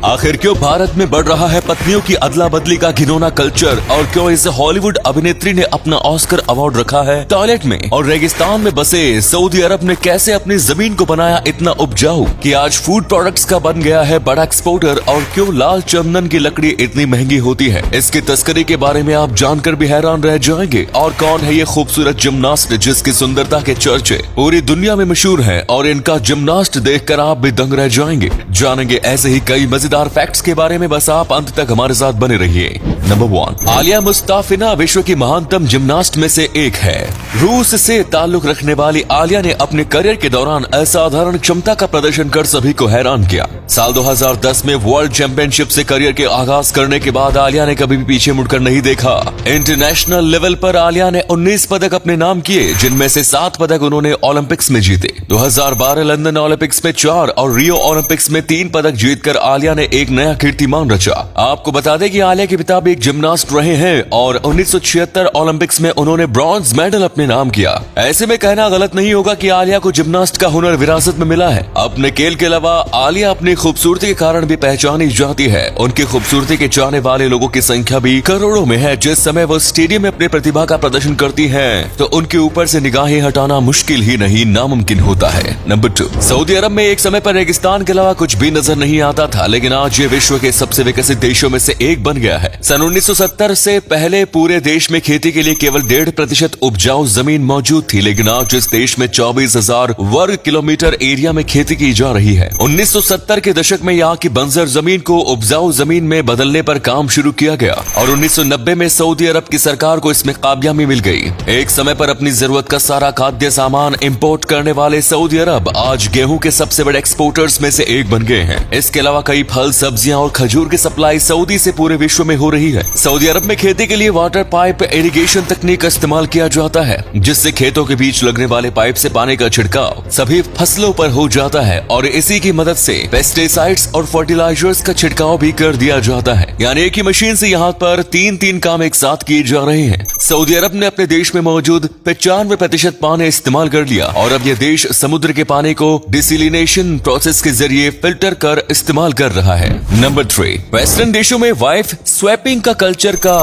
आखिर क्यों भारत में बढ़ रहा है पत्नियों की अदला बदली का घिनौना कल्चर और क्यों इस हॉलीवुड अभिनेत्री ने अपना ऑस्कर अवार्ड रखा है टॉयलेट में और रेगिस्तान में बसे सऊदी अरब ने कैसे अपनी जमीन को बनाया इतना उपजाऊ कि आज फूड प्रोडक्ट्स का बन गया है बड़ा एक्सपोर्टर और क्यों लाल चंदन की लकड़ी इतनी महंगी होती है। इसकी तस्करी के बारे में आप जानकर भी हैरान रह जाएंगे। और कौन है ये खूबसूरत जिम्नास्ट जिसकी सुंदरता के चर्चे पूरी दुनिया में मशहूर है और इनका जिम्नास्ट देखकर आप भी दंग रह जाएंगे। जानेंगे ऐसे ही कई मजेदार फैक्ट्स के बारे में, बस आप अंत तक हमारे साथ बने रहिए। नंबर 1, आलिया मुस्ताफिना विश्व की महानतम जिम्नास्ट में से एक है। रूस से ताल्लुक रखने वाली आलिया ने अपने करियर के दौरान असाधारण क्षमता का प्रदर्शन कर सभी को हैरान किया। साल 2010 में वर्ल्ड चैंपियनशिप से करियर के आगाज करने के बाद आलिया ने कभी भी पीछे मुड़कर नहीं देखा। इंटरनेशनल लेवल पर आलिया ने 19 पदक अपने नाम किए, जिनमें से 7 पदक उन्होंने ओलंपिक्स में जीते। 2012 लंदन ओलंपिक्स में 4 और रियो ओलंपिक्स में 3 पदक जीतकर आलिया ने एक नया कीर्तिमान रचा। आपको बता दें कि आलिया के पिता भी एक जिम्नास्ट रहे हैं और 1976 ओलंपिक्स में उन्होंने ब्रॉन्ज मेडल अपने नाम किया। ऐसे में कहना गलत नहीं होगा कि आलिया को जिम्नास्ट का हुनर विरासत में मिला है। अपने खेल के अलावा आलिया अपनी खूबसूरती के कारण भी पहचानी जाती है। उनकी खूबसूरती के चाहने वाले लोगों की संख्या भी करोड़ों में है। जिस समय वो स्टेडियम में अपनी प्रतिभा का प्रदर्शन करती हैं, तो उनके ऊपर से निगाहें हटाना मुश्किल ही नहीं नामुमकिन होता है। नंबर 2, सऊदी अरब में एक समय पर रेगिस्तान के अलावा कुछ भी नजर नहीं आता था, लेकिन आज ये विश्व के सबसे विकसित देशों में से एक बन गया है। सन 1970 से पहले पूरे देश में खेती के लिए केवल 1.5% उपजाऊ जमीन मौजूद थी, लेकिन आज इस देश में 24,000 वर्ग किलोमीटर एरिया में खेती की जा रही है। 1970 के दशक में यहाँ की बंजर जमीन को उपजाऊ जमीन में बदलने पर काम शुरू किया गया और 1990 में सऊदी अरब की सरकार को इसमें कामयाबी मिल गई। एक समय पर अपनी जरूरत का सारा खाद्य सामान इंपोर्ट करने वाले सऊदी अरब आज गेहूं के सबसे बड़े एक्सपोर्टर्स में से एक बन गए हैं। इसके अलावा कई फल, सब्जियां और खजूर की सप्लाई सऊदी से पूरे विश्व में हो रही है। सऊदी अरब में खेती के लिए वाटर पाइप इरिगेशन तकनीक का इस्तेमाल किया जाता है, जिससे खेतों के बीच लगने वाले पाइप से पानी का छिड़काव सभी फसलों पर हो जाता है और इसी की मदद से पेस्टिसाइड्स और फर्टिलाइजर्स का छिड़काव भी कर दिया जाता है। यानी एक ही मशीन से यहाँ पर 3 काम एक साथ किए जा रहे हैं। सऊदी अरब ने अपने देश में मौजूद 95% पानी इस्तेमाल कर लिया और अब यह देश समुद्र के पानी को डिसलिनेशन प्रोसेस के जरिए फिल्टर कर इस्तेमाल कर रहा है। नंबर 3, वेस्टर्न देशों में वाइफ स्वैपिंग का कल्चर का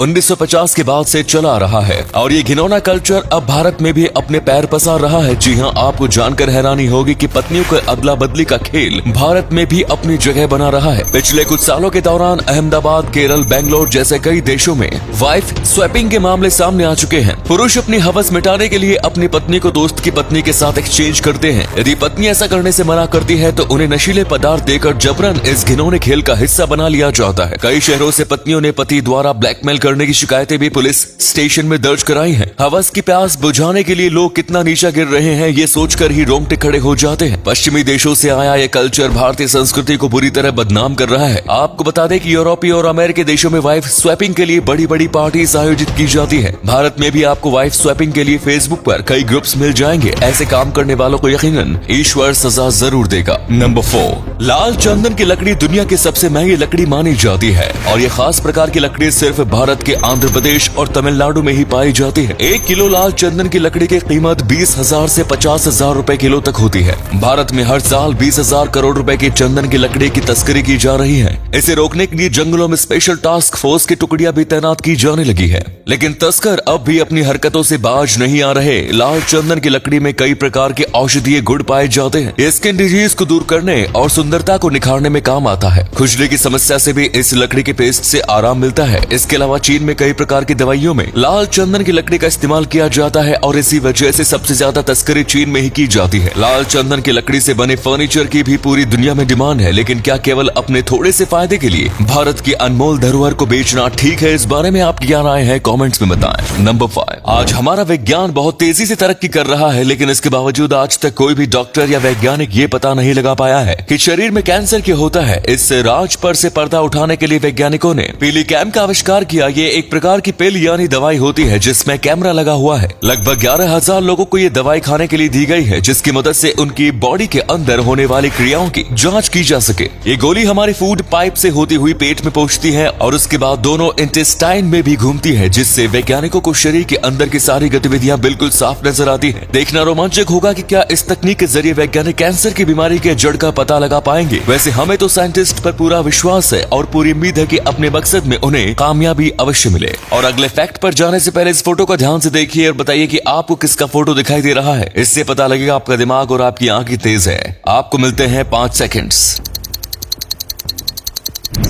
1950 के बाद से चला रहा है और ये घिनौना कल्चर अब भारत में भी अपने पैर पसार रहा है। जी हाँ, आपको जानकर हैरानी होगी कि पत्नियों के अदला बदली का खेल भारत में भी अपनी जगह बना रहा है। पिछले कुछ सालों के दौरान अहमदाबाद, केरल, बेंगलोर जैसे कई देशों में वाइफ स्वैपिंग के मामले सामने आ चुके हैं। पुरुष अपनी हवस मिटाने के लिए अपनी पत्नी को दोस्त की पत्नी के साथ एक्सचेंज करते हैं। यदि पत्नी ऐसा करने से मना करती है तो उन्हें नशीले पदार्थ देकर जबरन इस घिनौने खेल का हिस्सा बना लिया जाता है। कई शहरों से पत्नियों ने पति द्वारा ब्लैकमेल करने की शिकायतें भी पुलिस स्टेशन में दर्ज कराई हैं। हवस की प्यास बुझाने के लिए लोग कितना नीचा गिर रहे हैं, ये सोचकर ही रोंगटे खड़े हो जाते हैं। पश्चिमी देशों से आया ये कल्चर भारतीय संस्कृति को बुरी तरह बदनाम कर रहा है। आपको बता दें कि यूरोपीय और अमेरिकी देशों में वाइफ स्वैपिंग के लिए बड़ी बड़ी पार्टीज आयोजित की जाती है। भारत में भी आपको वाइफ स्वैपिंग के लिए फेसबुक पर कई ग्रुप्स मिल जाएंगे। ऐसे काम करने वालों को यकीनन ईश्वर सजा जरूर देगा। नंबर 4, लाल चंदन की लकड़ी दुनिया की सबसे महंगी लकड़ी मानी जाती है और ये खास प्रकार की लकड़ी सिर्फ भारत के आंध्र प्रदेश और तमिलनाडु में ही पाई जाती है। 1 किलो लाल चंदन की लकड़ी की कीमत 20,000 से 50,000 रुपए किलो तक होती है। भारत में हर साल 20,000 करोड़ रुपए की चंदन की लकड़ी की तस्करी की जा रही है। इसे रोकने के लिए जंगलों में स्पेशल टास्क फोर्स की टुकड़ियां भी तैनात की जाने लगी है, लेकिन तस्कर अब भी अपनी हरकतों से बाज नहीं आ रहे। लाल चंदन की लकड़ी में कई प्रकार के औषधीय गुण पाए जाते हैं। स्किन डिजीज को दूर करने और सुंदरता को निखारने में काम आता है। खुजली की समस्या से भी इस लकड़ी के पेस्ट से आराम मिलता है। इसके अलावा चीन में कई प्रकार की दवाइयों में लाल चंदन की लकड़ी का इस्तेमाल किया जाता है और इसी वजह से सबसे ज्यादा तस्करी चीन में ही की जाती है। लाल चंदन की लकड़ी से बने फर्नीचर की भी पूरी दुनिया में डिमांड है, लेकिन क्या केवल अपने थोड़े से फायदे के लिए भारत की अनमोल धरोहर को बेचना ठीक है? इस बारे में आपकी क्या राय है, कमेंट्स में बताएं। नंबर 5, आज हमारा विज्ञान बहुत तेजी से तरक्की कर रहा है, लेकिन इसके बावजूद आज तक कोई भी डॉक्टर या वैज्ञानिक ये पता नहीं लगा पाया है कि शरीर में कैंसर क्यों होता है। इस राज पर से पर्दा उठाने के लिए वैज्ञानिकों ने पीली कैम का आविष्कार किया। ये एक प्रकार की पिल यानी दवाई होती है जिसमें कैमरा लगा हुआ है। लगभग 11,000 लोगों को ये दवाई खाने के लिए दी गई है, जिसकी मदद से उनकी बॉडी के अंदर होने वाली क्रियाओं की जांच की जा सके। ये गोली हमारी फूड पाइप से होती हुई पेट में पहुंचती है और उसके बाद दोनों इंटेस्टाइन में भी घूमती है, जिससे वैज्ञानिकों को शरीर के अंदर की सारी गतिविधियां बिल्कुल साफ नजर आती है। देखना रोमांचक होगा कि क्या इस तकनीक के जरिए वैज्ञानिक कैंसर की बीमारी के जड़ का पता लगा पाएंगे। वैसे हम हमें तो साइंटिस्ट पर पूरा विश्वास है और पूरी उम्मीद है कि अपने मकसद में उन्हें कामयाबी अवश्य मिले। और अगले फैक्ट पर जाने से पहले इस फोटो को ध्यान से देखिए और बताइए कि आपको किसका फोटो दिखाई दे रहा है। इससे पता लगेगा आपका दिमाग और आपकी आंखें तेज है। आपको मिलते हैं 5 सेकंड्स।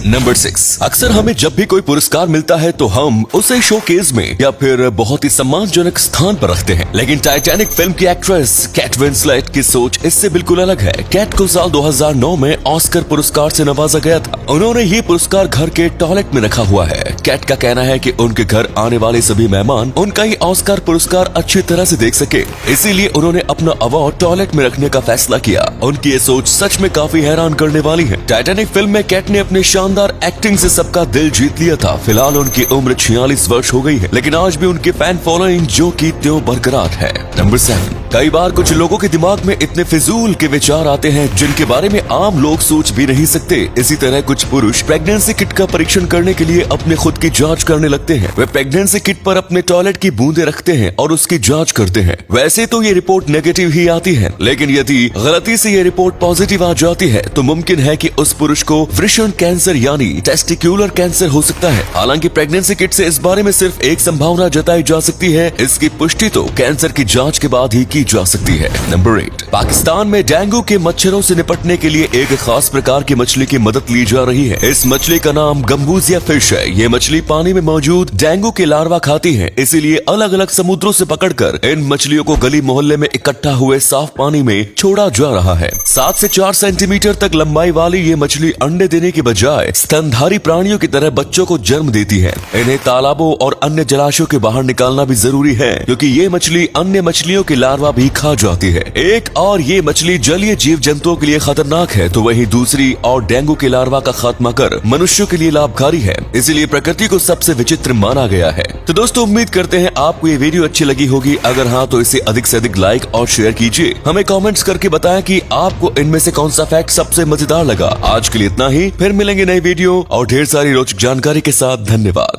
नंबर 6। अक्सर हमें जब भी कोई पुरस्कार मिलता है तो हम उसे शोकेस में या फिर बहुत ही सम्मानजनक स्थान पर रखते हैं, लेकिन टाइटैनिक फिल्म की एक्ट्रेस केट विंसलेट की सोच इससे बिल्कुल अलग है। केट को साल 2009 में ऑस्कर पुरस्कार से नवाजा गया था। उन्होंने ये पुरस्कार घर के टॉयलेट में रखा हुआ है। केट का कहना है कि उनके घर आने वाले सभी मेहमान उनका ही ऑस्कर पुरस्कार अच्छी तरह से देख सके, इसीलिए उन्होंने अपना अवार्ड टॉयलेट में रखने का फैसला किया। उनकी ये सोच सच में काफी हैरान करने वाली है। टाइटैनिक फिल्म में केट ने अपने शानदार एक्टिंग से सबका दिल जीत लिया था। फिलहाल उनकी उम्र 46 वर्ष हो गई है, लेकिन आज भी उनकी फैन फॉलोइंग जो की त्यों बरकरार है। नंबर 7। कई बार कुछ लोगों के दिमाग में इतने फिजूल के विचार आते हैं जिनके बारे में आम लोग सोच भी नहीं सकते। इसी तरह कुछ पुरुष प्रेगनेंसी किट का परीक्षण करने के लिए अपने खुद की जांच करने लगते हैं। वे प्रेगनेंसी किट पर अपने टॉयलेट की बूंदे रखते हैं और उसकी जांच करते हैं। वैसे तो ये रिपोर्ट नेगेटिव ही आती है, लेकिन यदि गलती से ये रिपोर्ट पॉजिटिव आ जाती है तो मुमकिन है कि उस पुरुष को वृषण कैंसर यानी टेस्टिक्यूलर कैंसर हो सकता है। हालांकि प्रेगनेंसी किट से इस बारे में सिर्फ एक संभावना जताई जा सकती है, इसकी पुष्टि तो कैंसर की जांच के बाद ही की जा सकती है। नंबर 8। पाकिस्तान में डेंगू के मच्छरों से निपटने के लिए एक खास प्रकार की मछली की मदद ली जा रही है। इस मछली का नाम गंबूजिया फिश है। ये मछली पानी में मौजूद डेंगू के लार्वा खाती है, इसीलिए अलग अलग समुद्रों से पकड़कर इन मछलियों को गली मोहल्ले में इकट्ठा हुए साफ पानी में छोड़ा जा रहा है। 7 से 4 सेंटीमीटर तक लंबाई वाली ये मछली अंडे देने के बजाय स्तनधारी प्राणियों की तरह बच्चों को जन्म देती है। इन्हें तालाबों और अन्य जलाशयों के बाहर निकालना भी जरूरी है, क्योंकि ये मछली अन्य मछलियों के लार्वा भी खा जाती है। एक और ये मछली जलीय जीव जंतुओं के लिए खतरनाक है, तो वहीं दूसरी और डेंगू के लार्वा का खात्मा कर मनुष्यों के लिए लाभकारी है। इसीलिए प्रकृति को सबसे विचित्र माना गया है। तो दोस्तों, उम्मीद करते हैं आपको ये वीडियो अच्छी लगी होगी। अगर हाँ तो इसे अधिक से अधिक लाइक और शेयर कीजिए। हमें कमेंट्स करके बताएं कि आपको इनमें से कौन सा फैक्ट सबसे मजेदार लगा। आज के लिए इतना ही, फिर मिलेंगे नई वीडियो और ढेर सारी रोचक जानकारी के साथ। धन्यवाद।